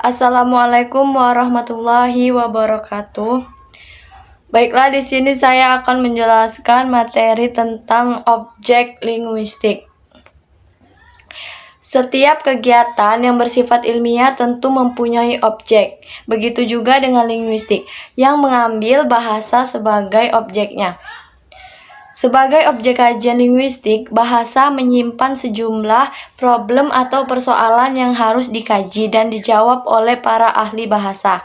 Assalamualaikum warahmatullahi wabarakatuh. Baiklah, di sini saya akan menjelaskan materi tentang objek linguistik. Setiap kegiatan yang bersifat ilmiah tentu mempunyai objek. Begitu juga dengan linguistik, yang mengambil bahasa sebagai objeknya. Sebagai objek kajian linguistik, bahasa menyimpan sejumlah problem atau persoalan yang harus dikaji dan dijawab oleh para ahli bahasa.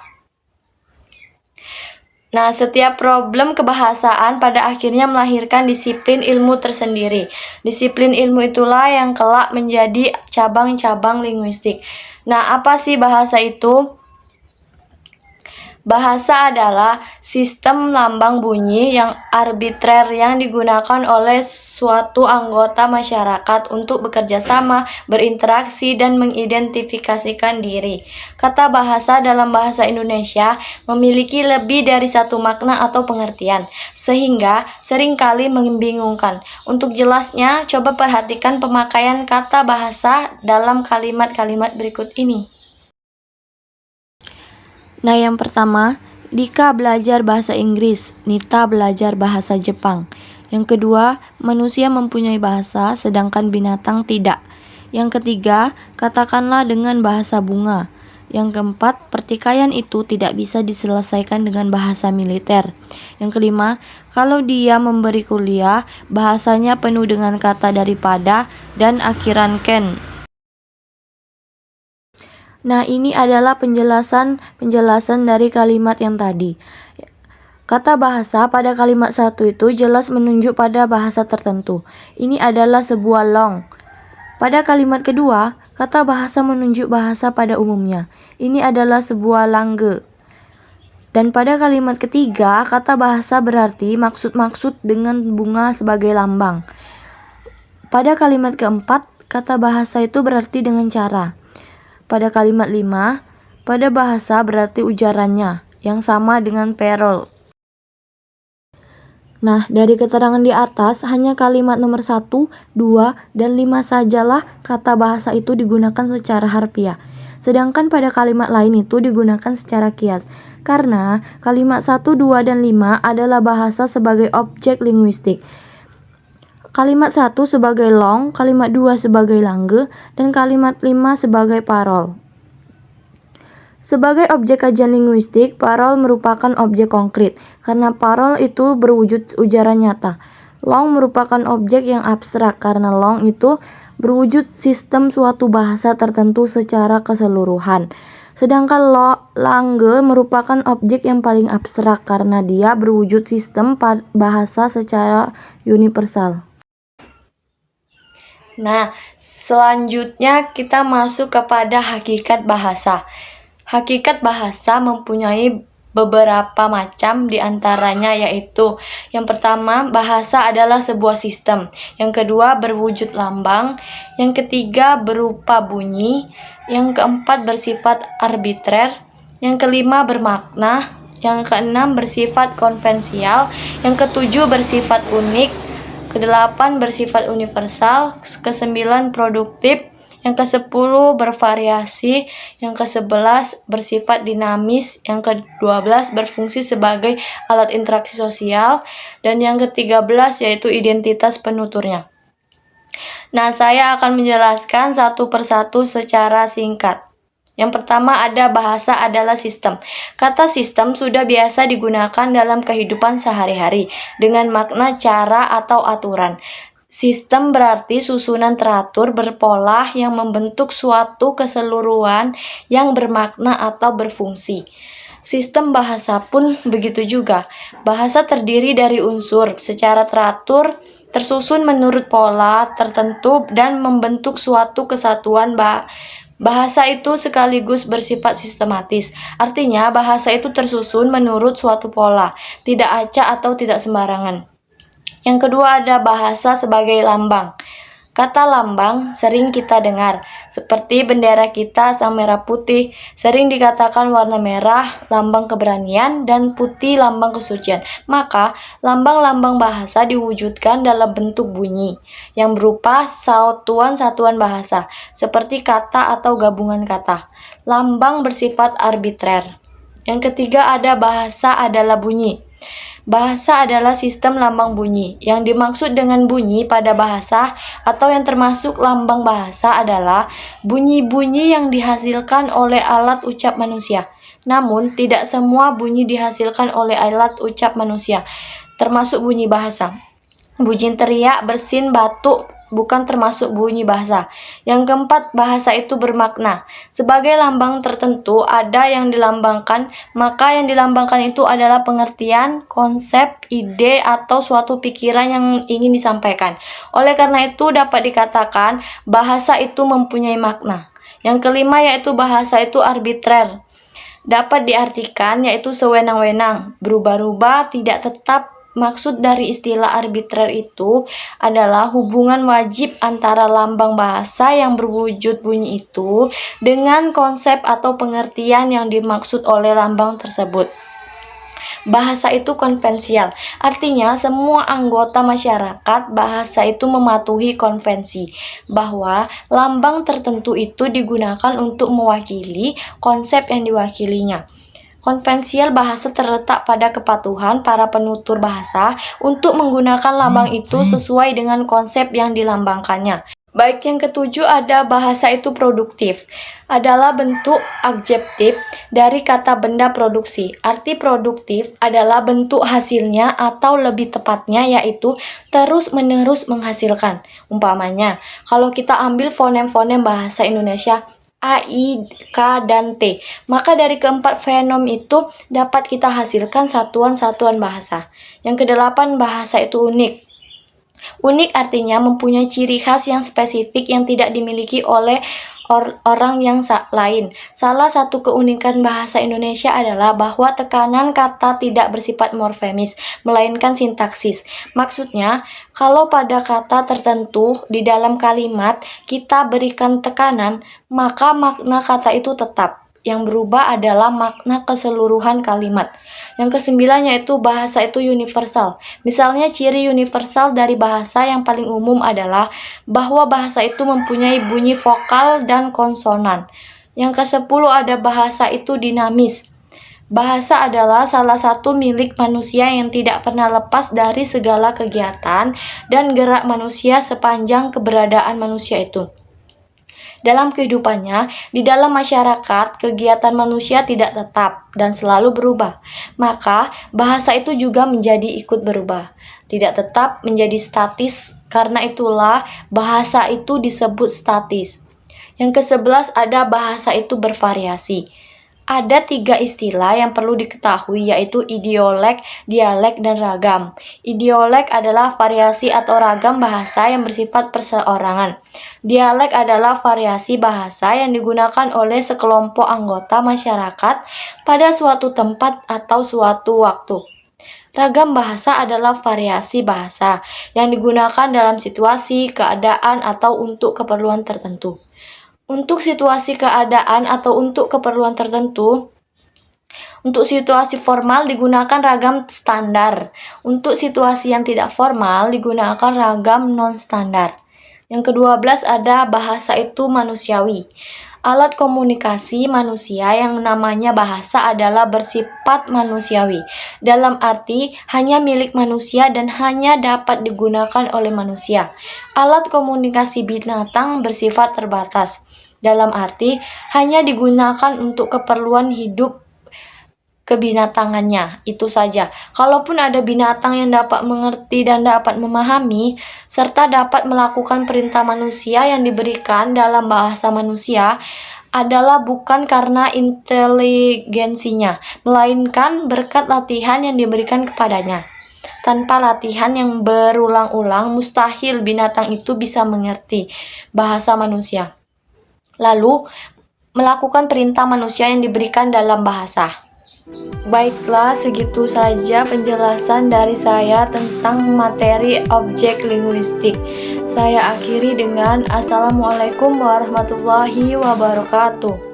Nah, setiap problem kebahasaan pada akhirnya melahirkan disiplin ilmu tersendiri. Disiplin ilmu itulah yang kelak menjadi cabang-cabang linguistik. Nah, apa sih bahasa itu? Bahasa adalah sistem lambang bunyi yang arbitrer yang digunakan oleh suatu anggota masyarakat untuk bekerja sama, berinteraksi, dan mengidentifikasikan diri. Kata bahasa dalam bahasa Indonesia memiliki lebih dari satu makna atau pengertian, sehingga seringkali membingungkan. Untuk jelasnya, coba perhatikan pemakaian kata bahasa dalam kalimat-kalimat berikut ini. Nah, yang pertama, Dika belajar bahasa Inggris, Nita belajar bahasa Jepang. Yang kedua, manusia mempunyai bahasa, sedangkan binatang tidak. Yang ketiga, katakanlah dengan bahasa bunga. Yang keempat, pertikaian itu tidak bisa diselesaikan dengan bahasa militer. Yang kelima, kalau dia memberi kuliah, bahasanya penuh dengan kata daripada dan akhiran ken. Nah, ini adalah penjelasan dari kalimat yang tadi. Kata bahasa pada kalimat satu itu jelas menunjuk pada bahasa tertentu. Ini adalah sebuah long. Pada kalimat kedua, kata bahasa menunjuk bahasa pada umumnya. Ini adalah sebuah langge. Dan pada kalimat ketiga, kata bahasa berarti maksud-maksud dengan bunga sebagai lambang. Pada kalimat keempat, kata bahasa itu berarti dengan cara. Pada kalimat 5, pada bahasa berarti ujarannya, yang sama dengan parole. Nah, dari keterangan di atas, hanya kalimat nomor 1, 2, dan 5 sajalah kata bahasa itu digunakan secara harfiah. Sedangkan pada kalimat lain itu digunakan secara kias. Karena kalimat 1, 2, dan 5 adalah bahasa sebagai objek linguistik. Kalimat 1 sebagai long, kalimat 2 sebagai langge, dan kalimat 5 sebagai parol. Sebagai objek kajian linguistik, parol merupakan objek konkret, karena parol itu berwujud ujaran nyata. Long merupakan objek yang abstrak, karena long itu berwujud sistem suatu bahasa tertentu secara keseluruhan. Sedangkan langge merupakan objek yang paling abstrak, karena dia berwujud sistem bahasa secara universal. Nah, selanjutnya kita masuk kepada hakikat bahasa. Hakikat bahasa mempunyai beberapa macam, diantaranya yaitu yang pertama, bahasa adalah sebuah sistem. Yang kedua, berwujud lambang. Yang ketiga, berupa bunyi. Yang keempat, bersifat arbitrer. Yang kelima, bermakna. Yang keenam, bersifat konvensial. Yang ketujuh, bersifat unik. Kedelapan, bersifat universal. Kesembilan, produktif. Yang ke-10 bervariasi. Yang ke-11 bersifat dinamis. Yang ke-12 berfungsi sebagai alat interaksi sosial. Dan yang ke-13 yaitu identitas penuturnya. Nah, saya akan menjelaskan satu persatu secara singkat. Yang pertama, ada bahasa adalah sistem. Kata sistem sudah biasa digunakan dalam kehidupan sehari-hari dengan makna cara atau aturan. Sistem berarti susunan teratur berpola yang membentuk suatu keseluruhan yang bermakna atau berfungsi. Sistem bahasa pun begitu juga. Bahasa terdiri dari unsur secara teratur, tersusun menurut pola tertentu dan membentuk suatu kesatuan Bahasa itu sekaligus bersifat sistematis. Artinya, bahasa itu tersusun menurut suatu pola, tidak acak atau tidak sembarangan. Yang kedua ada bahasa sebagai lambang. Kata lambang sering kita dengar, seperti bendera kita sang merah putih, sering dikatakan warna merah lambang keberanian dan putih lambang kesucian. Maka, lambang-lambang bahasa diwujudkan dalam bentuk bunyi, yang berupa satuan-satuan bahasa, seperti kata atau gabungan kata. Lambang bersifat arbitrer. Yang ketiga ada bahasa adalah bunyi. Bahasa adalah sistem lambang bunyi. Yang dimaksud dengan bunyi pada bahasa atau yang termasuk lambang bahasa adalah bunyi-bunyi yang dihasilkan oleh alat ucap manusia. Namun, tidak semua bunyi dihasilkan oleh alat ucap manusia, termasuk bunyi bahasa. Bunyi teriak, bersin, batuk, bukan termasuk bunyi bahasa. Yang keempat, bahasa itu bermakna. Sebagai lambang tertentu, ada yang dilambangkan, maka yang dilambangkan itu adalah pengertian, konsep, ide, atau suatu pikiran yang ingin disampaikan. Oleh karena itu, dapat dikatakan bahasa itu mempunyai makna. Yang kelima, yaitu bahasa itu arbitrer. Dapat diartikan yaitu sewenang-wenang, berubah-ubah, tidak tetap. Maksud dari istilah arbitrer itu adalah hubungan wajib antara lambang bahasa yang berwujud bunyi itu dengan konsep atau pengertian yang dimaksud oleh lambang tersebut. Bahasa itu konvensial, artinya semua anggota masyarakat bahasa itu mematuhi konvensi, bahwa lambang tertentu itu digunakan untuk mewakili konsep yang diwakilinya. Konvensial bahasa terletak pada kepatuhan para penutur bahasa untuk menggunakan lambang itu sesuai dengan konsep yang dilambangkannya. Baik, yang ketujuh ada bahasa itu produktif. Adalah bentuk adjektif dari kata benda produksi. Arti produktif adalah bentuk hasilnya atau lebih tepatnya yaitu terus-menerus menghasilkan. Umpamanya, kalau kita ambil fonem-fonem bahasa Indonesia A, I, K, dan T. Maka dari keempat fenom itu dapat kita hasilkan satuan-satuan bahasa. Yang kedelapan, bahasa itu unik. Unik artinya mempunyai ciri khas yang spesifik yang tidak dimiliki oleh orang yang lain. Salah satu keunikan bahasa Indonesia adalah bahwa tekanan kata tidak bersifat morfemis, melainkan sintaksis. Maksudnya, kalau pada kata tertentu di dalam kalimat kita berikan tekanan, maka makna kata itu tetap. Yang berubah adalah makna keseluruhan kalimat. Yang kesembilan yaitu bahasa itu universal. Misalnya ciri universal dari bahasa yang paling umum adalah bahwa bahasa itu mempunyai bunyi vokal dan konsonan. Yang kesepuluh ada bahasa itu dinamis. Bahasa adalah salah satu milik manusia yang tidak pernah lepas dari segala kegiatan dan gerak manusia sepanjang keberadaan manusia itu. Dalam kehidupannya, di dalam masyarakat, kegiatan manusia tidak tetap dan selalu berubah. Maka, bahasa itu juga menjadi ikut berubah. Tidak tetap menjadi statis, karena itulah bahasa itu disebut statis. Yang ke-11 ada bahasa itu bervariasi. Ada 3 istilah yang perlu diketahui yaitu idiolek, dialek, dan ragam. Idiolek adalah variasi atau ragam bahasa yang bersifat perseorangan. Dialek adalah variasi bahasa yang digunakan oleh sekelompok anggota masyarakat pada suatu tempat atau suatu waktu. Ragam bahasa adalah variasi bahasa yang digunakan dalam situasi, keadaan, atau untuk keperluan tertentu. Untuk situasi keadaan atau untuk keperluan tertentu, untuk situasi formal digunakan ragam standar. Untuk situasi yang tidak formal digunakan ragam non-standar. Yang ke-12 ada bahasa itu manusiawi. Alat komunikasi manusia yang namanya bahasa adalah bersifat manusiawi. Dalam arti hanya milik manusia dan hanya dapat digunakan oleh manusia. Alat komunikasi binatang bersifat terbatas. Dalam arti hanya digunakan untuk keperluan hidup kebinatangannya, itu saja. Kalaupun ada binatang yang dapat mengerti dan dapat memahami, serta dapat melakukan perintah manusia yang diberikan dalam bahasa manusia, adalah bukan karena inteligensinya, melainkan berkat latihan yang diberikan kepadanya. Tanpa latihan yang berulang-ulang, mustahil binatang itu bisa mengerti bahasa manusia. Lalu, melakukan perintah manusia yang diberikan dalam bahasa. Baiklah, segitu saja penjelasan dari saya tentang materi objek linguistik. Saya akhiri dengan Assalamualaikum warahmatullahi wabarakatuh.